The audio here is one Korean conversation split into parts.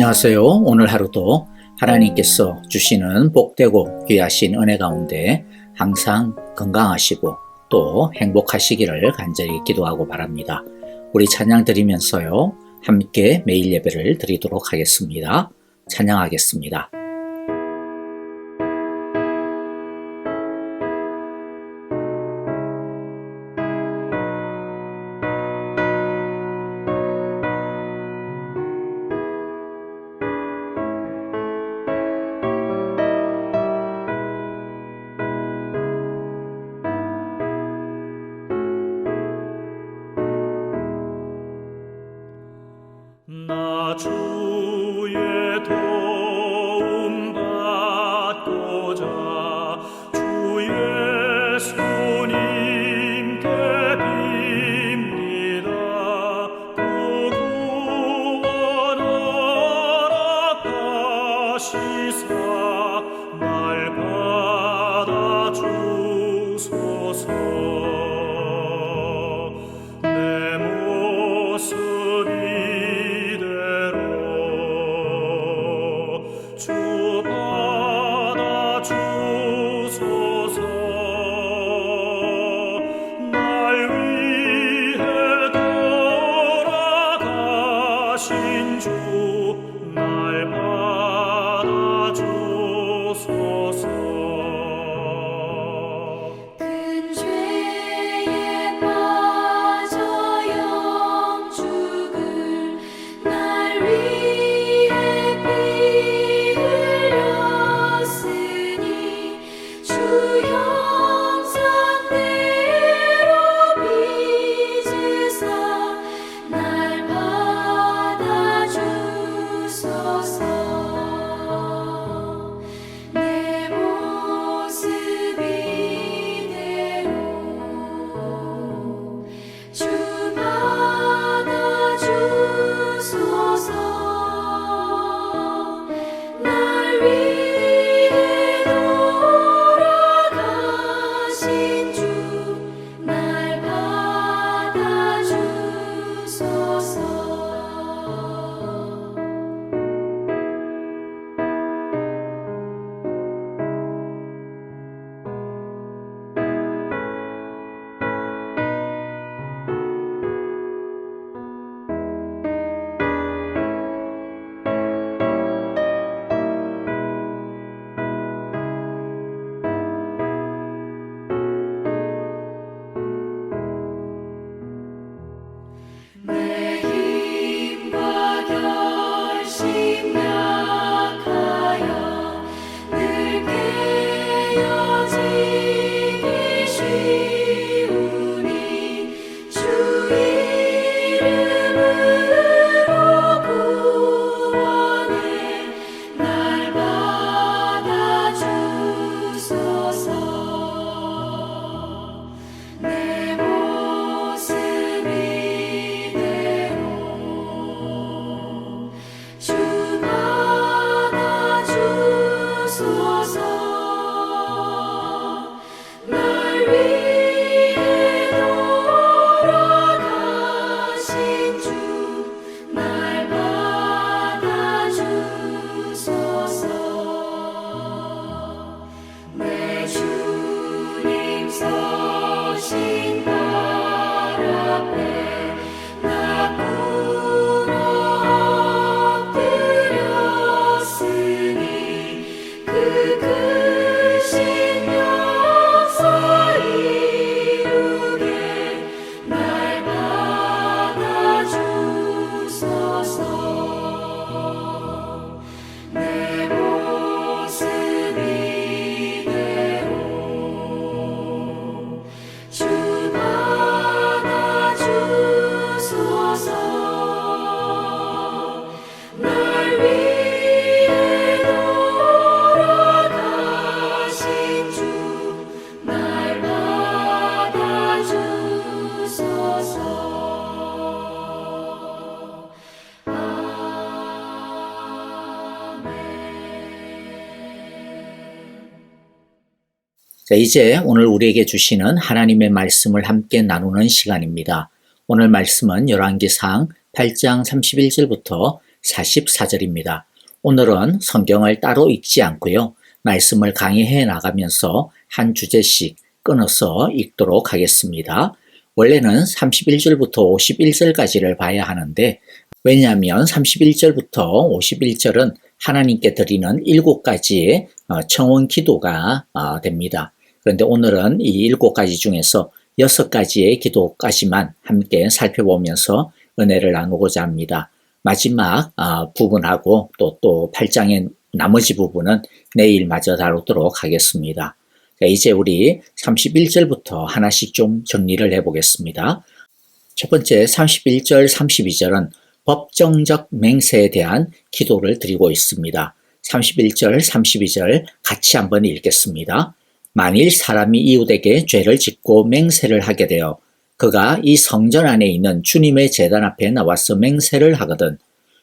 안녕하세요. 오늘 하루도 하나님께서 주시는 복되고 귀하신 은혜 가운데 항상 건강하시고 또 행복하시기를 간절히 기도하고 바랍니다. 우리 찬양 드리면서요, 함께 매일 예배를 드리도록 하겠습니다. 찬양하겠습니다. 나 주의 도움 받고자 주 예수님께 빕니다. 그 구원하라 하시사 날 받아 주소서. 내 모습이 주 받아 주소서. 날 위해 돌아가신 주 날 받아 주소서. 큰 죄에 빠져 영죽을 날 위해 피 흘렸으니 주 형상대로 빚으사 날 받아 주소서. 내 모습 이대로 주 받아 주소서. 날 위해 돌아가신 주 날 받아 주소서. 내 힘과 결심 약하여 늘 깨어지기 쉬우니 주 이름으로 구원해 날 받아 주소서. 내 모습 이대로 주 받아 주소서. 날 위해 돌아가신 주 날 받아 주소서. 내 주님 서신 발 앞에 나 꿇어 엎드렸으니 그 크신 역사 이루게 날 받아 주소서. 내 모습 이대로 주 받아 주소서. 날 위해 돌아가신 주 날 받아 주소서. 자, 이제 오늘 우리에게 주시는 하나님의 말씀을 함께 나누는 시간입니다. 오늘 말씀은 열왕기상 8장 31절부터 44절입니다. 오늘은 성경을 따로 읽지 않고요. 말씀을 강의해 나가면서 한 주제씩 끊어서 읽도록 하겠습니다. 원래는 31절부터 51절까지를 봐야 하는데 왜냐하면 31절부터 51절은 하나님께 드리는 7가지의 청원 기도가 됩니다. 그런데 오늘은 이 7가지 중에서 6가지의 기도까지만 함께 살펴보면서 은혜를 나누고자 합니다. 마지막 부분하고 또 8장의 나머지 부분은 내일 마저 다루도록 하겠습니다. 이제 우리 31절부터 하나씩 좀 정리를 해보겠습니다. 첫 번째 31절, 32절은 법정적 맹세에 대한 기도를 드리고 있습니다. 31절, 32절 같이 한번 읽겠습니다. 만일 사람이 이웃에게 죄를 짓고 맹세를 하게 되어 그가 이 성전 안에 있는 주님의 제단 앞에 나와서 맹세를 하거든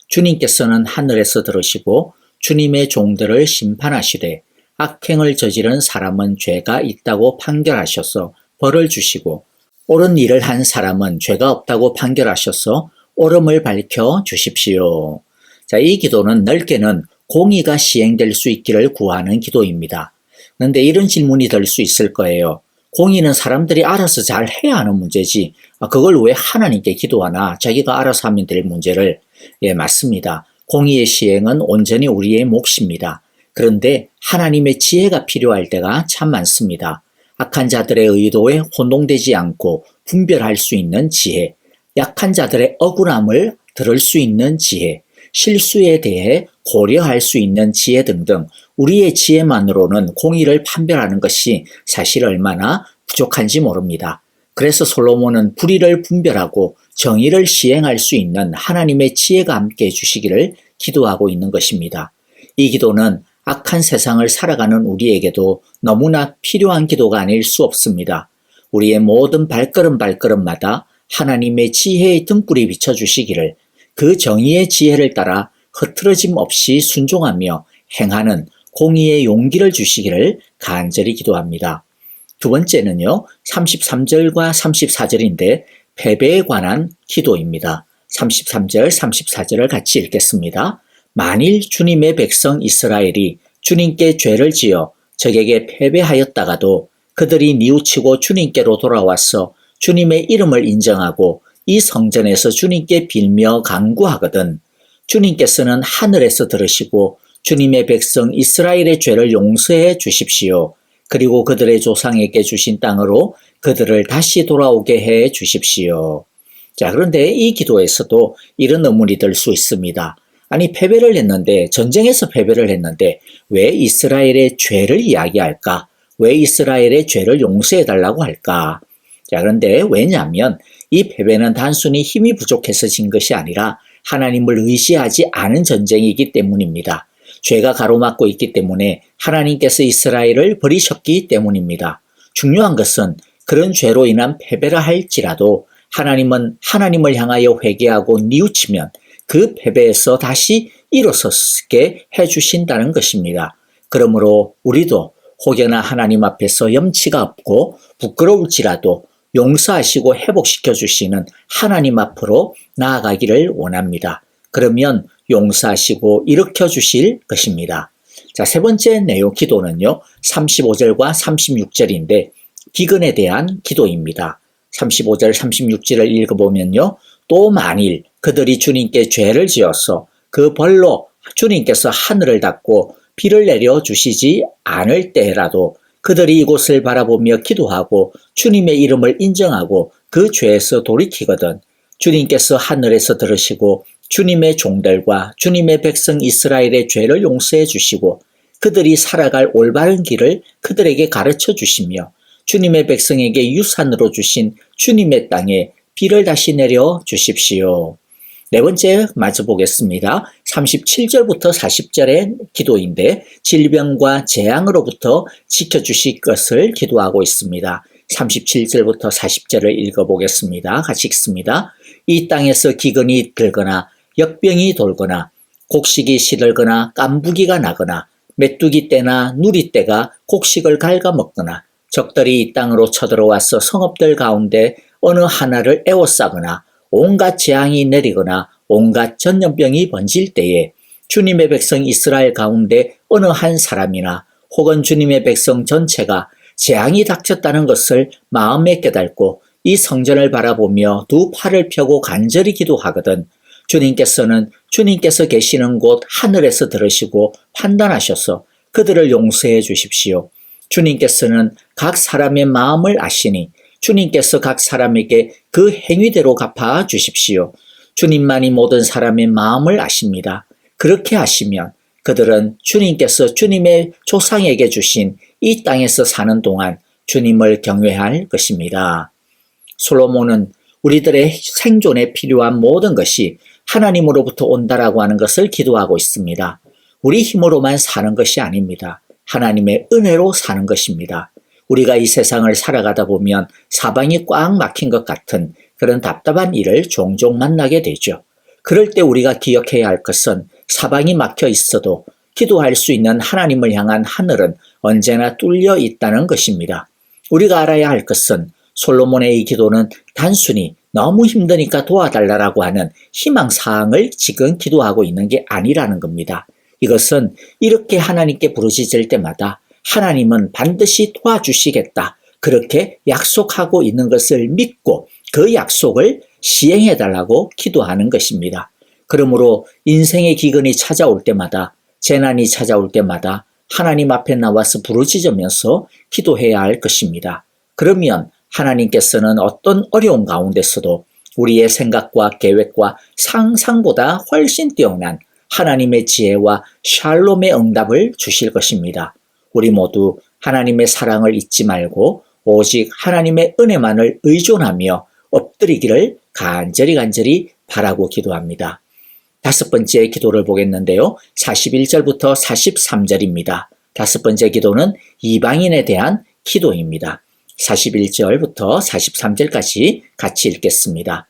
주님께서는 하늘에서 들으시고 주님의 종들을 심판하시되 악행을 저지른 사람은 죄가 있다고 판결하셔서 벌을 주시고 옳은 일을 한 사람은 죄가 없다고 판결하셔서 옳음을 밝혀 주십시오. 자, 이 기도는 넓게는 공의가 시행될 수 있기를 구하는 기도입니다. 그런데 이런 질문이 들 수 있을 거예요. 공의는 사람들이 알아서 잘 해야 하는 문제지 그걸 왜 하나님께 기도하나 자기가 알아서 하면 될 문제를. 예, 맞습니다. 공의의 시행은 온전히 우리의 몫입니다. 그런데 하나님의 지혜가 필요할 때가 참 많습니다. 악한 자들의 의도에 혼동되지 않고 분별할 수 있는 지혜, 약한 자들의 억울함을 들을 수 있는 지혜, 실수에 대해 고려할 수 있는 지혜 등등 우리의 지혜만으로는 공의를 판별하는 것이 사실 얼마나 부족한지 모릅니다. 그래서 솔로몬은 불의를 분별하고 정의를 시행할 수 있는 하나님의 지혜가 함께 해주시기를 기도하고 있는 것입니다. 이 기도는 악한 세상을 살아가는 우리에게도 너무나 필요한 기도가 아닐 수 없습니다. 우리의 모든 발걸음마다 하나님의 지혜의 등불이 비춰주시기를 그 정의의 지혜를 따라 흐트러짐 없이 순종하며 행하는 공의의 용기를 주시기를 간절히 기도합니다. 두 번째는요, 33절과 34절인데 패배에 관한 기도입니다. 33절, 34절을 같이 읽겠습니다. 만일 주님의 백성 이스라엘이 주님께 죄를 지어 적에게 패배하였다가도 그들이 뉘우치고 주님께로 돌아와서 주님의 이름을 인정하고 이 성전에서 주님께 빌며 간구하거든 주님께서는 하늘에서 들으시고 주님의 백성 이스라엘의 죄를 용서해 주십시오. 그리고 그들의 조상에게 주신 땅으로 그들을 다시 돌아오게 해 주십시오. 자, 그런데 이 기도에서도 이런 의문이 들 수 있습니다. 아니, 패배를 했는데, 전쟁에서 패배를 했는데 왜 이스라엘의 죄를 이야기할까? 왜 이스라엘의 죄를 용서해 달라고 할까? 자, 그런데 왜냐하면 이 패배는 단순히 힘이 부족해서 진 것이 아니라 하나님을 의지하지 않은 전쟁이기 때문입니다. 죄가 가로막고 있기 때문에 하나님께서 이스라엘을 버리셨기 때문입니다. 중요한 것은 그런 죄로 인한 패배라 할지라도 하나님은 하나님을 향하여 회개하고 뉘우치면 그 패배에서 다시 일어서게 해주신다는 것입니다. 그러므로 우리도 혹여나 하나님 앞에서 염치가 없고 부끄러울지라도 용서하시고 회복시켜 주시는 하나님 앞으로 나아가기를 원합니다. 그러면 용서하시고 일으켜 주실 것입니다. 자, 세 번째 내용 기도는요, 35절과 36절인데 기근에 대한 기도입니다. 35절, 36절을 읽어보면요, 또 만일 그들이 주님께 죄를 지어서 그 벌로 주님께서 하늘을 닫고 비를 내려 주시지 않을 때라도 그들이 이곳을 바라보며 기도하고 주님의 이름을 인정하고 그 죄에서 돌이키거든 주님께서 하늘에서 들으시고 주님의 종들과 주님의 백성 이스라엘의 죄를 용서해 주시고 그들이 살아갈 올바른 길을 그들에게 가르쳐 주시며 주님의 백성에게 유산으로 주신 주님의 땅에 비를 다시 내려 주십시오. 네 번째 마저 보겠습니다. 37절부터 40절의 기도인데 질병과 재앙으로부터 지켜주실 것을 기도하고 있습니다. 37절부터 40절을 읽어보겠습니다. 같이 읽습니다. 이 땅에서 기근이 들거나 역병이 돌거나 곡식이 시들거나 깐부기가 나거나 메뚜기 떼나 누리 떼가 곡식을 갉아먹거나 적들이 이 땅으로 쳐들어와서 성읍들 가운데 어느 하나를 에워싸거나 온갖 재앙이 내리거나 온갖 전염병이 번질 때에 주님의 백성 이스라엘 가운데 어느 한 사람이나 혹은 주님의 백성 전체가 재앙이 닥쳤다는 것을 마음에 깨닫고 이 성전을 바라보며 두 팔을 펴고 간절히 기도하거든 주님께서는 주님께서 계시는 곳 하늘에서 들으시고 판단하셔서 그들을 용서해 주십시오. 주님께서는 각 사람의 마음을 아시니 주님께서 각 사람에게 그 행위대로 갚아 주십시오. 주님만이 모든 사람의 마음을 아십니다. 그렇게 하시면 그들은 주님께서 주님의 조상에게 주신 이 땅에서 사는 동안 주님을 경외할 것입니다. 솔로몬은 우리들의 생존에 필요한 모든 것이 하나님으로부터 온다라고 하는 것을 기도하고 있습니다. 우리 힘으로만 사는 것이 아닙니다. 하나님의 은혜로 사는 것입니다. 우리가 이 세상을 살아가다 보면 사방이 꽉 막힌 것 같은 그런 답답한 일을 종종 만나게 되죠. 그럴 때 우리가 기억해야 할 것은 사방이 막혀 있어도 기도할 수 있는 하나님을 향한 하늘은 언제나 뚫려 있다는 것입니다. 우리가 알아야 할 것은 솔로몬의 이 기도는 단순히 너무 힘드니까 도와달라고 하는 희망사항을 지금 기도하고 있는 게 아니라는 겁니다. 이것은 이렇게 하나님께 부르짖을 때마다 하나님은 반드시 도와주시겠다. 그렇게 약속하고 있는 것을 믿고 그 약속을 시행해달라고 기도하는 것입니다. 그러므로 인생의 기근이 찾아올 때마다 재난이 찾아올 때마다 하나님 앞에 나와서 부르짖으면서 기도해야 할 것입니다. 그러면 하나님께서는 어떤 어려운 가운데서도 우리의 생각과 계획과 상상보다 훨씬 뛰어난 하나님의 지혜와 샬롬의 응답을 주실 것입니다. 우리 모두 하나님의 사랑을 잊지 말고 오직 하나님의 은혜만을 의존하며 엎드리기를 간절히 바라고 기도합니다. 다섯 번째 기도를 보겠는데요. 41절부터 43절입니다. 다섯 번째 기도는 이방인에 대한 기도입니다. 41절부터 43절까지 같이 읽겠습니다.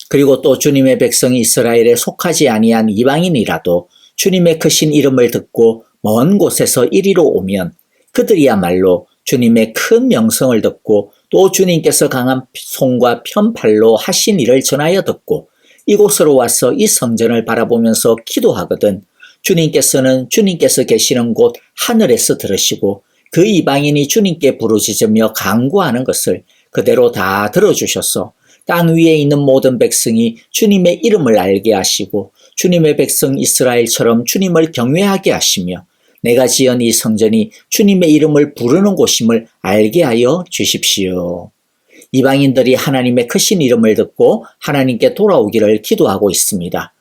그리고 또 주님의 백성이 이스라엘에 속하지 아니한 이방인이라도 주님의 크신 이름을 듣고 먼 곳에서 이리로 오면 그들이야말로 주님의 큰 명성을 듣고 또 주님께서 강한 손과 편팔로 하신 일을 전하여 듣고 이곳으로 와서 이 성전을 바라보면서 기도하거든 주님께서는 주님께서 계시는 곳 하늘에서 들으시고 그 이방인이 주님께 부르짖으며 간구하는 것을 그대로 다 들어주셔서 땅 위에 있는 모든 백성이 주님의 이름을 알게 하시고 주님의 백성 이스라엘처럼 주님을 경외하게 하시며 내가 지은 이 성전이 주님의 이름을 부르는 곳임을 알게 하여 주십시오. 이방인들이 하나님의 크신 이름을 듣고 하나님께 돌아오기를 기도하고 있습니다.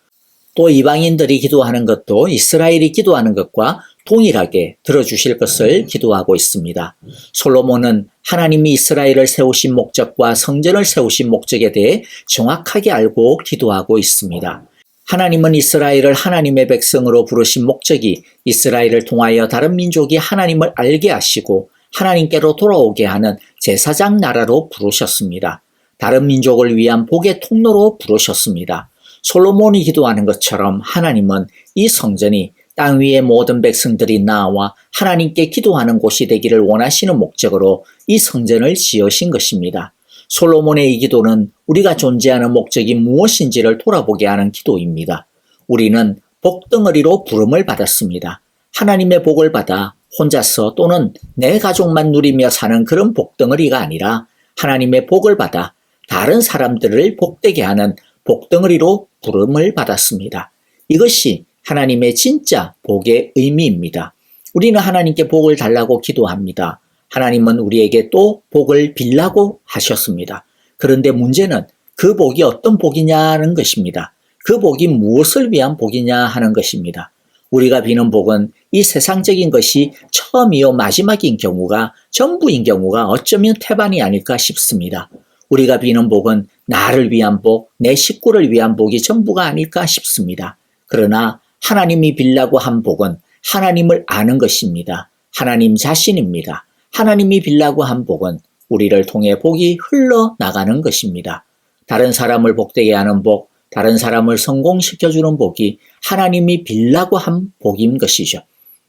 또 이방인들이 기도하는 것도 이스라엘이 기도하는 것과 동일하게 들어주실 것을 기도하고 있습니다. 솔로몬은 하나님이 이스라엘을 세우신 목적과 성전을 세우신 목적에 대해 정확하게 알고 기도하고 있습니다. 하나님은 이스라엘을 하나님의 백성으로 부르신 목적이 이스라엘을 통하여 다른 민족이 하나님을 알게 하시고 하나님께로 돌아오게 하는 제사장 나라로 부르셨습니다. 다른 민족을 위한 복의 통로로 부르셨습니다. 솔로몬이 기도하는 것처럼 하나님은 이 성전이 땅 위의 모든 백성들이 나와 하나님께 기도하는 곳이 되기를 원하시는 목적으로 이 성전을 지으신 것입니다. 솔로몬의 이 기도는 우리가 존재하는 목적이 무엇인지를 돌아보게 하는 기도입니다. 우리는 복덩어리로 부름을 받았습니다. 하나님의 복을 받아 혼자서 또는 내 가족만 누리며 사는 그런 복덩어리가 아니라 하나님의 복을 받아 다른 사람들을 복되게 하는 복덩어리로 부름을 받았습니다. 이것이 하나님의 진짜 복의 의미입니다. 우리는 하나님께 복을 달라고 기도합니다. 하나님은 우리에게 또 복을 빌라고 하셨습니다. 그런데 문제는 그 복이 어떤 복이냐는 것입니다. 그 복이 무엇을 위한 복이냐 하는 것입니다. 우리가 비는 복은 이 세상적인 것이 처음이요 마지막인 경우가 전부인 경우가 어쩌면 태반이 아닐까 싶습니다. 우리가 비는 복은 나를 위한 복, 내 식구를 위한 복이 전부가 아닐까 싶습니다. 그러나 하나님이 빌라고 한 복은 하나님을 아는 것입니다. 하나님 자신입니다. 하나님이 빌라고 한 복은 우리를 통해 복이 흘러나가는 것입니다. 다른 사람을 복되게 하는 복, 다른 사람을 성공시켜주는 복이 하나님이 빌라고 한 복인 것이죠.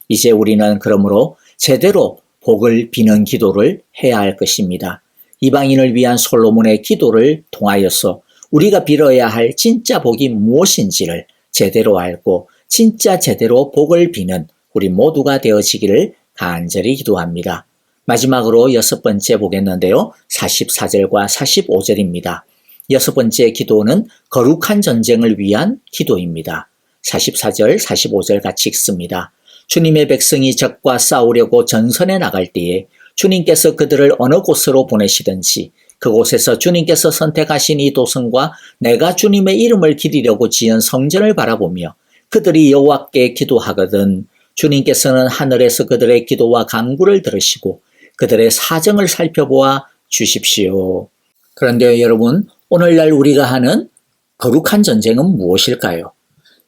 이제 우리는 그러므로 제대로 복을 비는 기도를 해야 할 것입니다. 이방인을 위한 솔로몬의 기도를 통하여서 우리가 빌어야 할 진짜 복이 무엇인지를 제대로 알고 진짜 제대로 복을 비는 우리 모두가 되어지기를 간절히 기도합니다. 마지막으로 6번째 보겠는데요. 44절과 45절입니다. 6번째 기도는 거룩한 전쟁을 위한 기도입니다. 44절, 45절 같이 읽습니다. 주님의 백성이 적과 싸우려고 전선에 나갈 때에 주님께서 그들을 어느 곳으로 보내시든지 그곳에서 주님께서 선택하신 이 도성과 내가 주님의 이름을 기리려고 지은 성전을 바라보며 그들이 여호와께 기도하거든 주님께서는 하늘에서 그들의 기도와 간구를 들으시고 그들의 사정을 살펴보아 주십시오. 그런데 여러분, 오늘날 우리가 하는 거룩한 전쟁은 무엇일까요?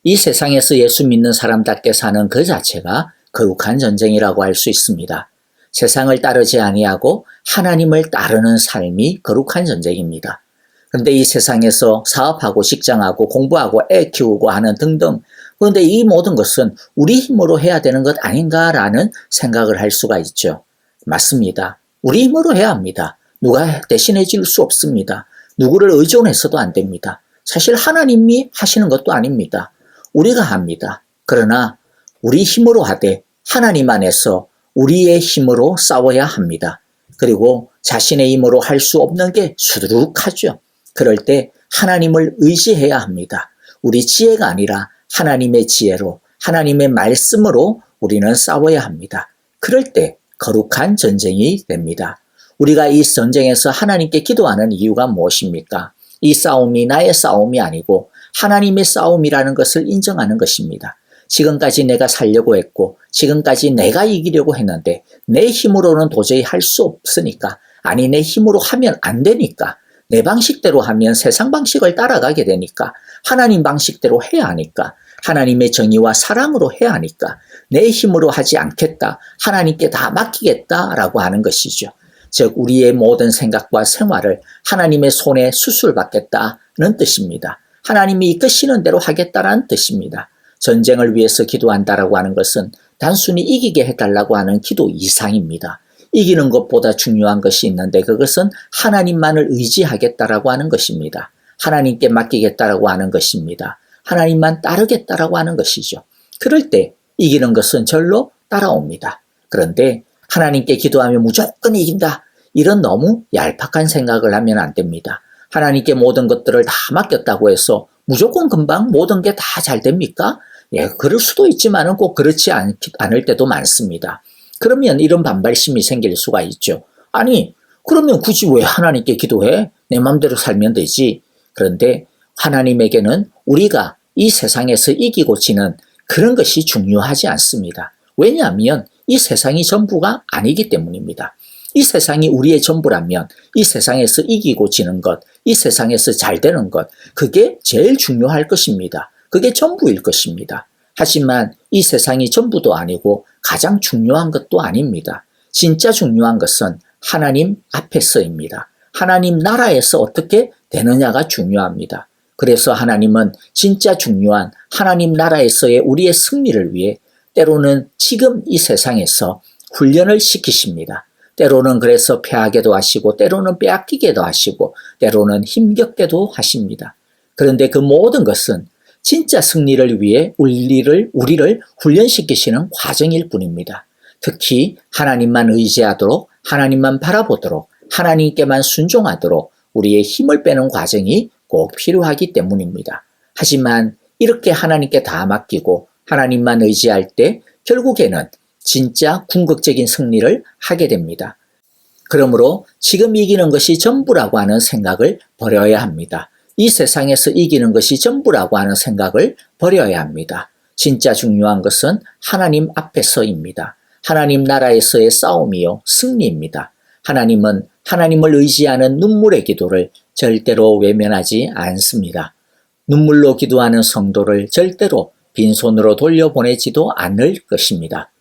이 세상에서 예수 믿는 사람답게 사는 그 자체가 거룩한 전쟁이라고 할 수 있습니다. 세상을 따르지 아니하고 하나님을 따르는 삶이 거룩한 전쟁입니다. 그런데 이 세상에서 사업하고 직장하고 공부하고 애 키우고 하는 등등, 그런데 이 모든 것은 우리 힘으로 해야 되는 것 아닌가라는 생각을 할 수가 있죠. 맞습니다. 우리 힘으로 해야 합니다. 누가 대신해 줄 수 없습니다. 누구를 의존해서도 안 됩니다. 사실 하나님이 하시는 것도 아닙니다. 우리가 합니다. 그러나 우리 힘으로 하되 하나님 안에서 우리의 힘으로 싸워야 합니다. 그리고 자신의 힘으로 할 수 없는 게 수두룩하죠. 그럴 때 하나님을 의지해야 합니다. 우리 지혜가 아니라 하나님의 지혜로, 하나님의 말씀으로 우리는 싸워야 합니다. 그럴 때 거룩한 전쟁이 됩니다. 우리가 이 전쟁에서 하나님께 기도하는 이유가 무엇입니까? 이 싸움이 나의 싸움이 아니고 하나님의 싸움이라는 것을 인정하는 것입니다. 지금까지 내가 살려고 했고 지금까지 내가 이기려고 했는데 내 힘으로는 도저히 할 수 없으니까, 아니 내 힘으로 하면 안 되니까, 내 방식대로 하면 세상 방식을 따라가게 되니까 하나님 방식대로 해야 하니까, 하나님의 정의와 사랑으로 해야 하니까 내 힘으로 하지 않겠다, 하나님께 다 맡기겠다라고 하는 것이죠. 즉 우리의 모든 생각과 생활을 하나님의 손에 수술받겠다는 뜻입니다. 하나님이 이끄시는 대로 하겠다라는 뜻입니다. 전쟁을 위해서 기도한다라고 하는 것은 단순히 이기게 해달라고 하는 기도 이상입니다. 이기는 것보다 중요한 것이 있는데 그것은 하나님만을 의지하겠다라고 하는 것입니다. 하나님께 맡기겠다라고 하는 것입니다. 하나님만 따르겠다라고 하는 것이죠. 그럴 때 이기는 것은 절로 따라옵니다. 그런데 하나님께 기도하면 무조건 이긴다, 이런 너무 얄팍한 생각을 하면 안 됩니다. 하나님께 모든 것들을 다 맡겼다고 해서 무조건 금방 모든 게 다 잘 됩니까? 예, 그럴 수도 있지만은 꼭 그렇지 않을 때도 많습니다. 그러면 이런 반발심이 생길 수가 있죠. 아니, 그러면 굳이 왜 하나님께 기도해? 내 마음대로 살면 되지. 그런데 하나님에게는 우리가 이 세상에서 이기고 지는 그런 것이 중요하지 않습니다. 왜냐하면 이 세상이 전부가 아니기 때문입니다. 이 세상이 우리의 전부라면 이 세상에서 이기고 지는 것, 이 세상에서 잘 되는 것, 그게 제일 중요할 것입니다. 그게 전부일 것입니다. 하지만 이 세상이 전부도 아니고 가장 중요한 것도 아닙니다. 진짜 중요한 것은 하나님 앞에서입니다. 하나님 나라에서 어떻게 되느냐가 중요합니다. 그래서 하나님은 진짜 중요한 하나님 나라에서의 우리의 승리를 위해 때로는 지금 이 세상에서 훈련을 시키십니다. 때로는 그래서 패하게도 하시고 때로는 빼앗기게도 하시고 때로는 힘겹게도 하십니다. 그런데 그 모든 것은 진짜 승리를 위해 우리를 훈련시키시는 과정일 뿐입니다. 특히 하나님만 의지하도록, 하나님만 바라보도록, 하나님께만 순종하도록 우리의 힘을 빼는 과정이 꼭 필요하기 때문입니다. 하지만 이렇게 하나님께 다 맡기고 하나님만 의지할 때 결국에는 진짜 궁극적인 승리를 하게 됩니다. 그러므로 지금 이기는 것이 전부라고 하는 생각을 버려야 합니다. 이 세상에서 이기는 것이 전부라고 하는 생각을 버려야 합니다. 진짜 중요한 것은 하나님 앞에서입니다. 하나님 나라에서의 싸움이요, 승리입니다. 하나님은 하나님을 의지하는 눈물의 기도를 절대로 외면하지 않습니다. 눈물로 기도하는 성도를 절대로 빈손으로 돌려보내지도 않을 것입니다.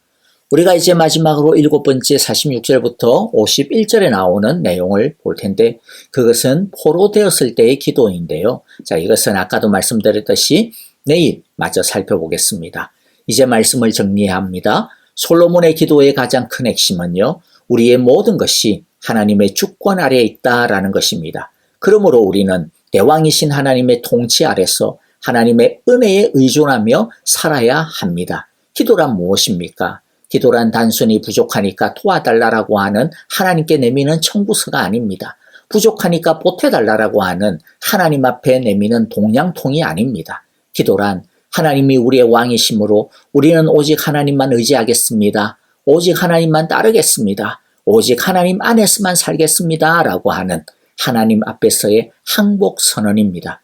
우리가 이제 마지막으로 7번째 46절부터 51절에 나오는 내용을 볼 텐데 그것은 포로되었을 때의 기도인데요. 자, 이것은 아까도 말씀드렸듯이 내일 마저 살펴보겠습니다. 이제 말씀을 정리해야 합니다. 솔로몬의 기도의 가장 큰 핵심은요, 우리의 모든 것이 하나님의 주권 아래에 있다라는 것입니다. 그러므로 우리는 대왕이신 하나님의 통치 아래서 하나님의 은혜에 의존하며 살아야 합니다. 기도란 무엇입니까? 기도란 단순히 부족하니까 도와달라고 하는 하나님께 내미는 청구서가 아닙니다. 부족하니까 보태달라고 하는 하나님 앞에 내미는 동양통이 아닙니다. 기도란 하나님이 우리의 왕이시므로 우리는 오직 하나님만 의지하겠습니다. 오직 하나님만 따르겠습니다. 오직 하나님 안에서만 살겠습니다. 라고 하는 하나님 앞에서의 항복 선언입니다.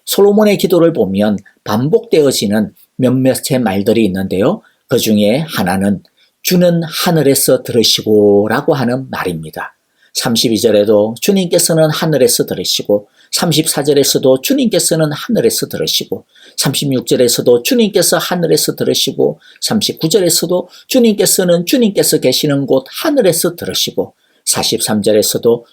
솔로몬의 기도를 보면 반복되어지는 몇몇의 말들이 있는데요. 그 중에 하나는 주는 하늘에서 들으시고 라고 하는 말입니다. 32절에도 주님께서는 하늘에서 들으시고 34절에서도 주님께서는 하늘에서 들으시고 36절에서도 주님께서 하늘에서 들으시고 39절에서도 주님께서 계시는 곳 하늘에서 들으시고 43절에서도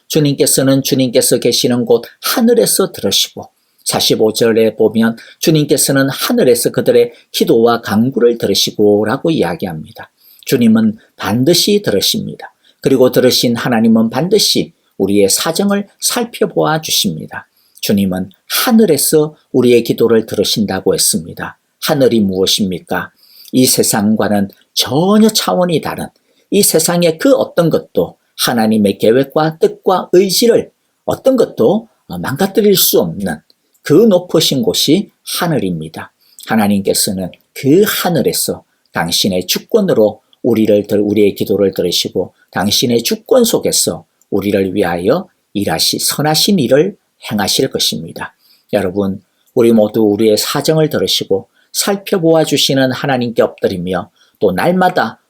주님께서 계시는 곳 하늘에서 들으시고 45절에 보면 주님께서는 하늘에서 그들의 기도와 간구를 들으시고 라고 이야기합니다. 주님은 반드시 들으십니다. 그리고 들으신 하나님은 반드시 우리의 사정을 살펴보아 주십니다. 주님은 하늘에서 우리의 기도를 들으신다고 했습니다. 하늘이 무엇입니까? 이 세상과는 전혀 차원이 다른 이 세상의 그 어떤 것도 하나님의 계획과 뜻과 의지를 어떤 것도 망가뜨릴 수 없는 그 높으신 곳이 하늘입니다. 하나님께서는 그 하늘에서 당신의 주권으로 우리의 기도를 들으시고 당신의 주권 속에서 우리를 위하여 선하신 일을 행하실 것입니다. 여러분, 우리 모두 우리의 사정을 들으시고 살펴보아 주시는 하나님께 엎드리며 또 날마다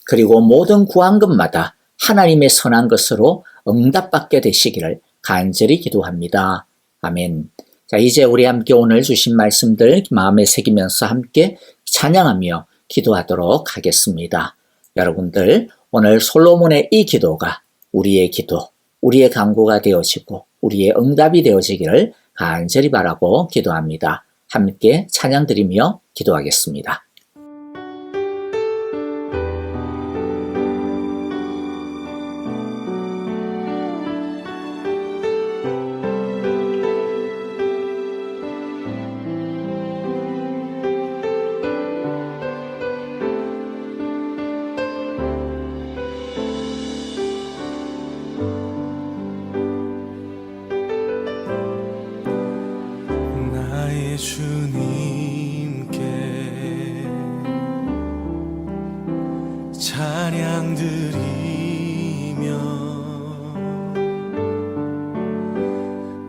그리고 모든 구한 것마다 하나님의 선한 것으로 응답받게 되시기를 간절히 기도합니다. 아멘. 자, 이제 우리 함께 오늘 주신 말씀들 마음에 새기면서 함께 찬양하며 기도하도록 하겠습니다. 여러분들, 오늘 솔로몬의 이 기도가 우리의 기도, 우리의 간구가 되어지고 우리의 응답이 되어지기를 간절히 바라고 기도합니다. 함께 찬양 드리며 기도하겠습니다. 나의 주님께 찬양 드리며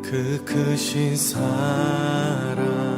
그 크신 사랑